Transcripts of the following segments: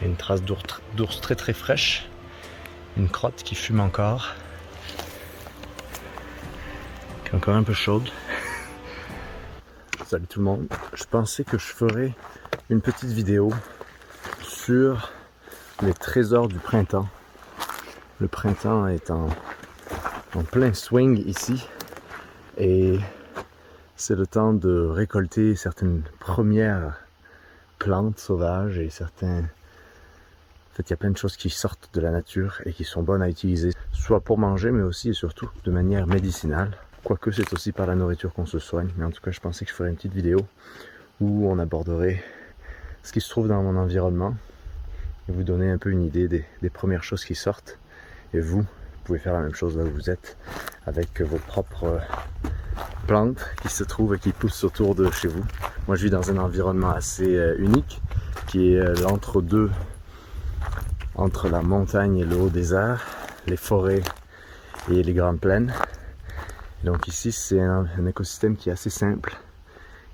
y a une trace d'ours très très fraîche. Une crotte qui fume encore. Qui est encore un peu chaude. Salut tout le monde. Je pensais que je ferais une petite vidéo sur les trésors du printemps. Le printemps est en plein swing ici. Et c'est le temps de récolter certaines premières plantes sauvages et certains... En fait, il y a plein de choses qui sortent de la nature et qui sont bonnes à utiliser, soit pour manger, mais aussi et surtout de manière médicinale. Quoique c'est aussi par la nourriture qu'on se soigne. Mais en tout cas, je pensais que je ferais une petite vidéo où on aborderait ce qui se trouve dans mon environnement et vous donner un peu une idée des premières choses qui sortent. Et vous pouvez faire la même chose là où vous êtes avec vos propres plantes qui se trouvent et qui poussent autour de chez vous. Moi, je vis dans un environnement assez unique qui est l'entre-deux entre la montagne et le haut désert, les forêts et les grandes plaines. Donc ici, c'est un écosystème qui est assez simple.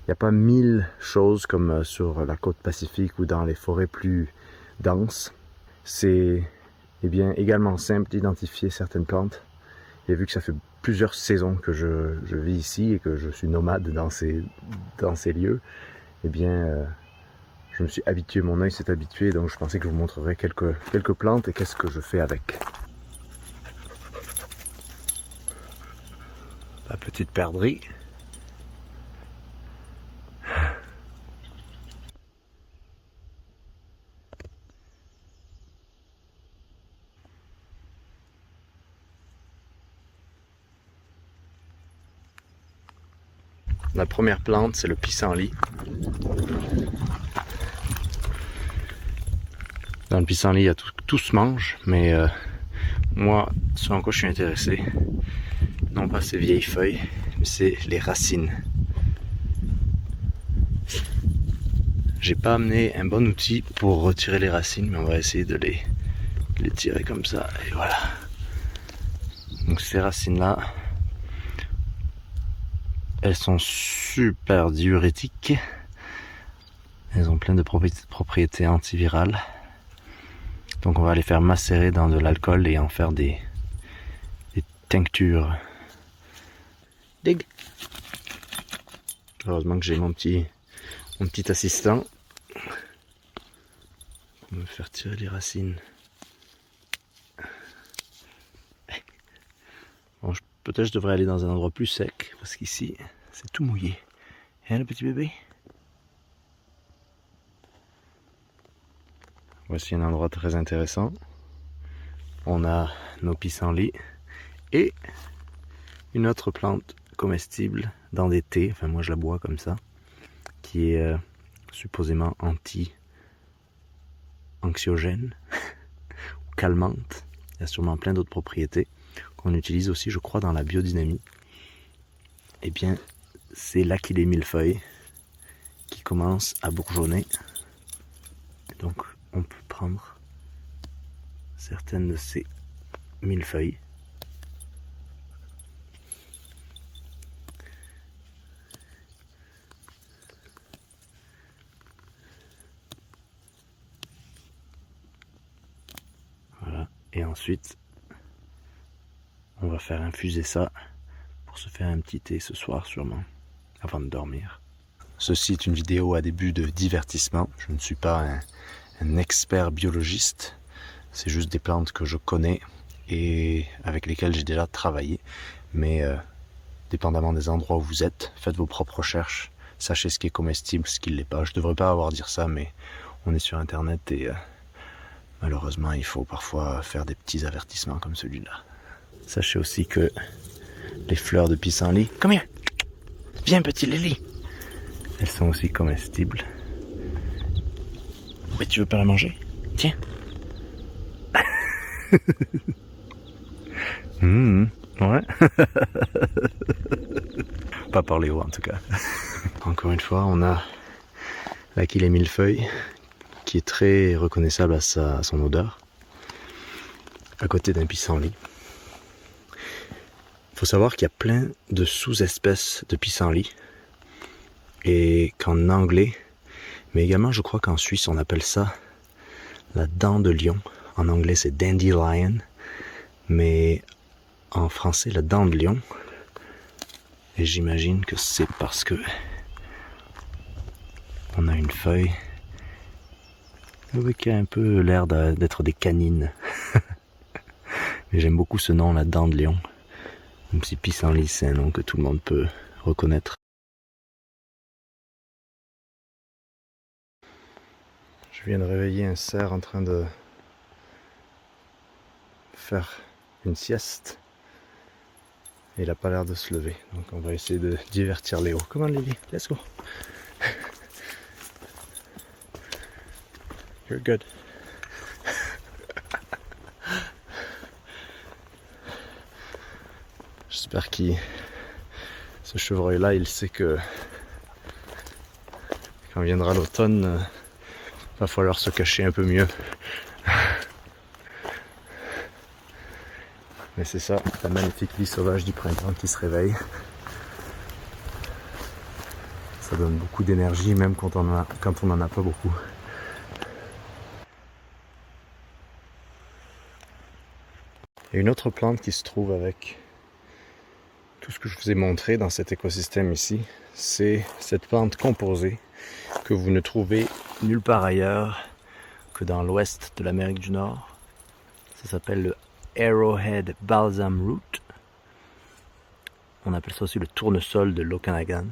Il n'y a pas 1000 choses comme sur la côte pacifique ou dans les forêts plus denses. C'est également simple d'identifier certaines plantes. Et vu que ça fait plusieurs saisons que je vis ici et que je suis nomade dans ces lieux, je me suis habitué, mon œil s'est habitué, donc je pensais que je vous montrerais quelques plantes et qu'est-ce que je fais avec. La petite perdrix. La première plante, c'est le pissenlit. Dans le pissenlit, il y a tout se mange, mais moi, ce en quoi je suis intéressé, non pas ces vieilles feuilles, mais c'est les racines. J'ai pas amené un bon outil pour retirer les racines, mais on va essayer de les tirer comme ça, et voilà. Donc ces racines-là, elles sont super diurétiques. Elles ont plein de propriétés antivirales. Donc on va les faire macérer dans de l'alcool et en faire des tinctures. Dig. Heureusement que j'ai mon petit assistant pour me faire tirer les racines. Bon, peut-être je devrais aller dans un endroit plus sec parce qu'ici c'est tout mouillé. Hein, le petit bébé? Voici un endroit très intéressant. On a nos pissenlits et une autre plante comestible dans des thés, enfin moi je la bois comme ça, qui est supposément anxiogène ou calmante. Il y a sûrement plein d'autres propriétés qu'on utilise aussi, je crois, dans la biodynamie. Eh bien, c'est là qu'il est millefeuille qui commence à bourgeonner. Donc on peut prendre certaines de ces millefeuilles. Voilà, et ensuite on va faire infuser ça pour se faire un petit thé ce soir sûrement, avant de dormir. Ceci est une vidéo à des buts de divertissement. Je ne suis pas un expert biologiste. C'est juste des plantes que je connais et avec lesquelles j'ai déjà travaillé. Mais dépendamment des endroits où vous êtes, faites vos propres recherches. Sachez ce qui est comestible, ce qui ne l'est pas. Je ne devrais pas avoir à dire ça, mais on est sur internet et malheureusement il faut parfois faire des petits avertissements comme celui-là. Sachez aussi que les fleurs de pissenlit, come here, viens petit Lily, elles sont aussi comestibles. Mais tu veux pas la manger? Tiens. Ouais. Pas par les hauts en tout cas. Encore une fois, on a là qu'il est millefeuille, qui est très reconnaissable à son odeur, à côté d'un pissenlit. Il faut savoir qu'il y a plein de sous-espèces de pissenlit et qu'en anglais, mais également je crois qu'en Suisse on appelle ça la dent de lion. En anglais c'est dandelion, mais en français la dent de lion. Et j'imagine que c'est parce que on a une feuille qui a un peu l'air d'être des canines. Mais j'aime beaucoup ce nom, la dent de lion. Même si pissenlit c'est un nom que tout le monde peut reconnaître. Je viens de réveiller un cerf en train de faire une sieste. Et il n'a pas l'air de se lever. Donc on va essayer de divertir Léo. Come on Lily, let's go. You're good. J'espère ce chevreuil-là, il sait que quand viendra l'automne, va falloir se cacher un peu mieux. Mais c'est ça, la magnifique vie sauvage du printemps qui se réveille. Ça donne beaucoup d'énergie, même quand on n'en a pas beaucoup. Il y a une autre plante qui se trouve avec tout ce que je vous ai montré dans cet écosystème ici. C'est cette plante composée que vous ne trouvez nulle part ailleurs que dans l'ouest de l'Amérique du Nord. Ça s'appelle le Arrowhead Balsam Root. On appelle ça aussi le tournesol de l'Okanagan.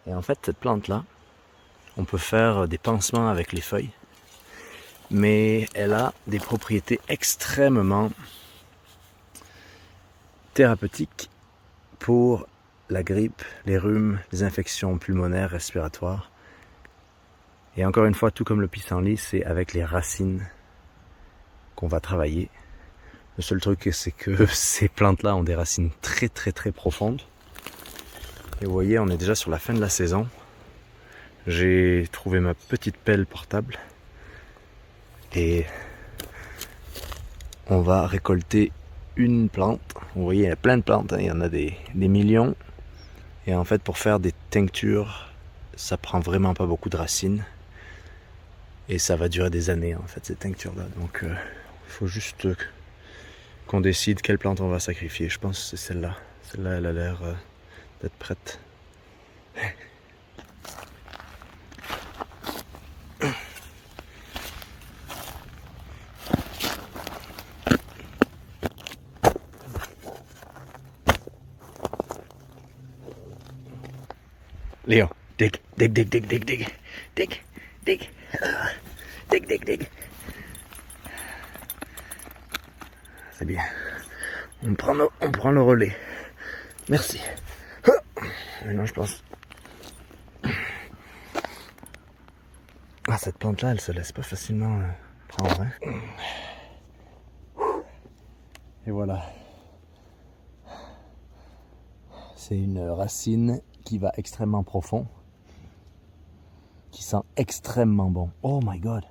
Et en fait, cette plante-là, on peut faire des pansements avec les feuilles, mais elle a des propriétés extrêmement thérapeutiques pour la grippe, les rhumes, les infections pulmonaires, respiratoires. Et encore une fois, tout comme le pissenlit, c'est avec les racines qu'on va travailler. Le seul truc, c'est que ces plantes-là ont des racines très très très profondes. Et vous voyez, on est déjà sur la fin de la saison. J'ai trouvé ma petite pelle portable. Et on va récolter une plante. Vous voyez, il y a plein de plantes, hein. Il y en a des millions. Et en fait, pour faire des tinctures, ça prend vraiment pas beaucoup de racines. Et ça va durer des années, en fait, ces tinctures-là. Donc, il faut juste qu'on décide quelle plante on va sacrifier. Je pense que c'est celle-là. Celle-là, elle a l'air d'être prête. Léo, dig, dig, dig, dig, dig, dig, dig, dig, dig, dig, dig. C'est bien. On prend le relais. Merci. Maintenant, je pense. Ah, cette plante-là, elle se laisse pas facilement prendre. Hein. Et voilà. C'est une racine qui va extrêmement profond, qui sent extrêmement bon. Oh my god,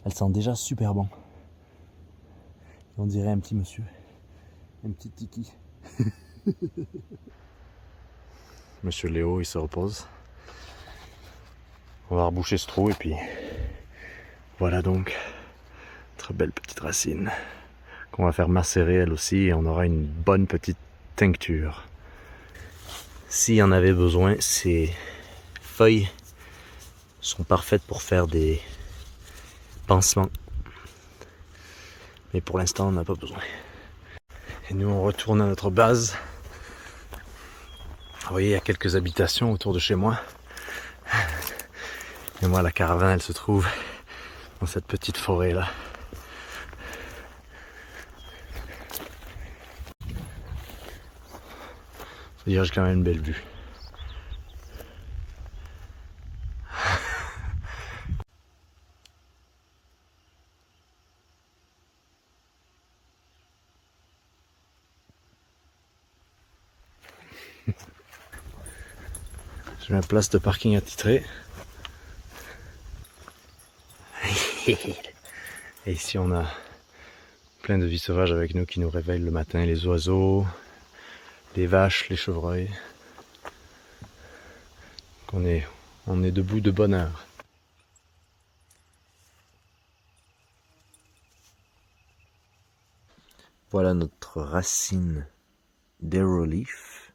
elle sent déjà super bon. On dirait un petit monsieur, un petit tiki. Monsieur Léo, il se repose. On va reboucher ce trou et puis voilà donc, très belle petite racine qu'on va faire macérer elle aussi et on aura une bonne petite tincture. S'il y en avait besoin, ces feuilles sont parfaites pour faire des pansements. Mais pour l'instant, on n'a pas besoin. Et nous, on retourne à notre base. Vous voyez, il y a quelques habitations autour de chez moi. Et moi, la caravane, elle se trouve dans cette petite forêt-là. Ça dégage quand même une belle vue. J'ai ma place de parking attitré. Et ici on a plein de vie sauvage avec nous qui nous réveillent le matin, les oiseaux, les vaches, les chevreuils. Donc on est debout de bonne heure. Voilà notre racine d'Aeroleaf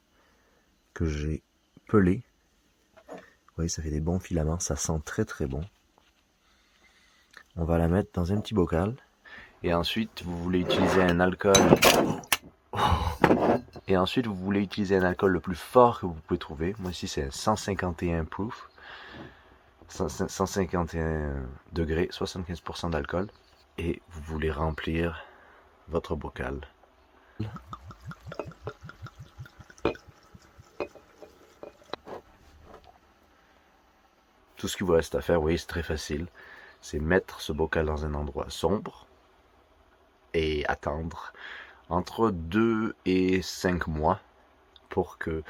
que j'ai pelée. Vous voyez, ça fait des bons filaments, ça sent très très bon. On va la mettre dans un petit bocal. Et ensuite, vous voulez utiliser un alcool. Et ensuite, vous voulez utiliser un alcool le plus fort que vous pouvez trouver. Moi ici, c'est un 151 proof. 151 degrés, 75% d'alcool. Et vous voulez remplir votre bocal. Tout ce qu'il vous reste à faire, oui, c'est très facile. C'est mettre ce bocal dans un endroit sombre et attendre entre 2 et 5 mois pour que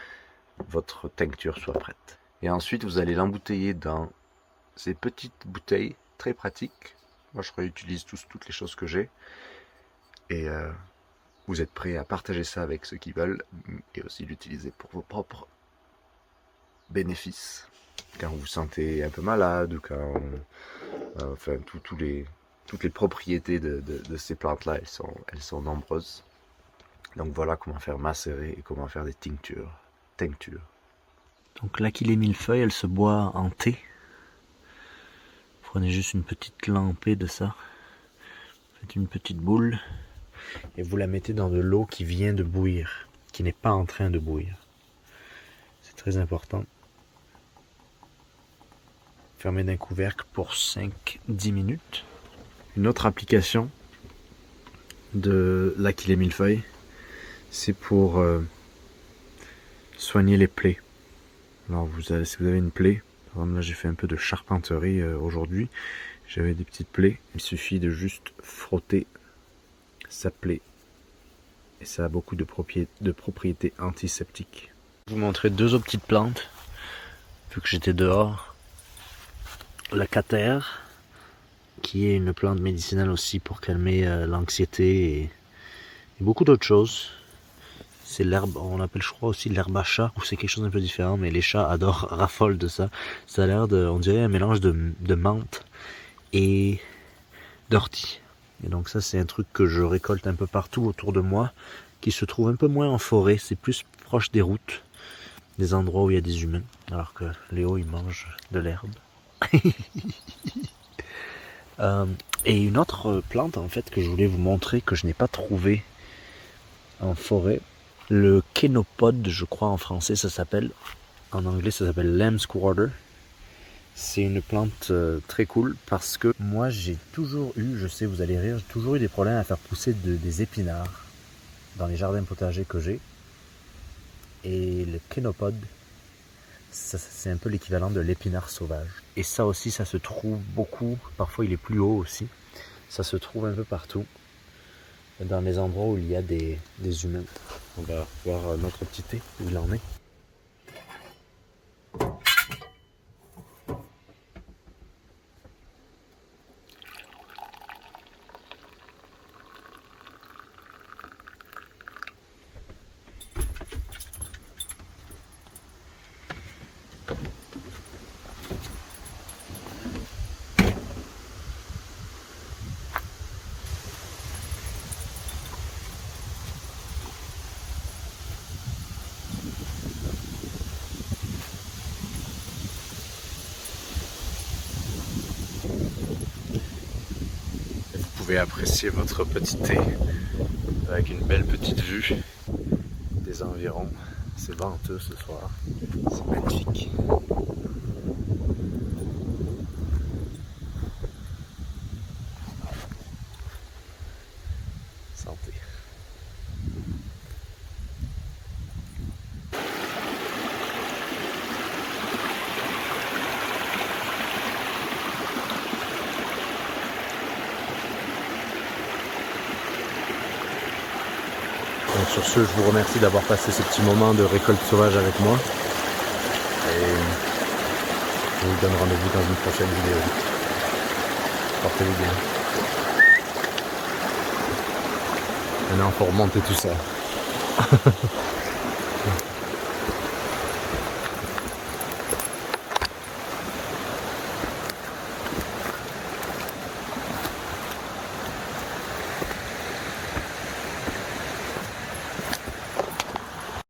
votre tincture soit prête. Et ensuite, vous allez l'embouteiller dans ces petites bouteilles très pratiques. Moi, je réutilise toutes les choses que j'ai. Et vous êtes prêts à partager ça avec ceux qui veulent et aussi l'utiliser pour vos propres bénéfices. Quand vous vous sentez un peu malade ou quand... enfin, toutes les propriétés de ces plantes-là, elles sont nombreuses. Donc voilà comment faire macérer et comment faire des tinctures. Donc l'Achillée millefeuille, elle se boit en thé. Prenez juste une petite lampée de ça. Faites une petite boule. Et vous la mettez dans de l'eau qui vient de bouillir. Qui n'est pas en train de bouillir. C'est très important. Fermez d'un couvercle pour 5-10 minutes. Une autre application de l'Achillée millefeuille, c'est pour soigner les plaies. Alors si vous avez une plaie, par exemple là j'ai fait un peu de charpenterie aujourd'hui, j'avais des petites plaies, il suffit de juste frotter sa plaie et ça a beaucoup de propriétés antiseptiques. Je vais vous montrer deux autres petites plantes, vu que j'étais dehors. La catère, qui est une plante médicinale aussi pour calmer l'anxiété et beaucoup d'autres choses. C'est l'herbe, on appelle je crois aussi l'herbe à chat, ou c'est quelque chose d'un peu différent, mais les chats adorent, raffolent de ça. Ça a l'air on dirait un mélange de menthe et d'ortie. Et donc ça c'est un truc que je récolte un peu partout autour de moi, qui se trouve un peu moins en forêt, c'est plus proche des routes, des endroits où il y a des humains, alors que Léo il mange de l'herbe. Et une autre plante en fait que je voulais vous montrer, que je n'ai pas trouvé en forêt, le Chenopode, je crois en français ça s'appelle, en anglais ça s'appelle Lamb's Quarter. C'est une plante très cool parce que moi j'ai toujours eu, je sais vous allez rire, j'ai toujours eu des problèmes à faire pousser des épinards dans les jardins potagers que j'ai. Et le Chenopode, c'est un peu l'équivalent de l'épinard sauvage. Et ça aussi ça se trouve beaucoup, parfois il est plus haut aussi, ça se trouve un peu partout. Dans les endroits où il y a des humains. On va voir notre petit thé, où il en est. Vous pouvez apprécier votre petit thé avec une belle petite vue des environs. C'est venteux ce soir, c'est magnifique. Santé. Donc sur ce, je vous remercie d'avoir passé ce petit moment de récolte sauvage avec moi. Et je vous donne rendez-vous dans une prochaine vidéo. Portez-vous bien. Maintenant, il faut remonter tout ça.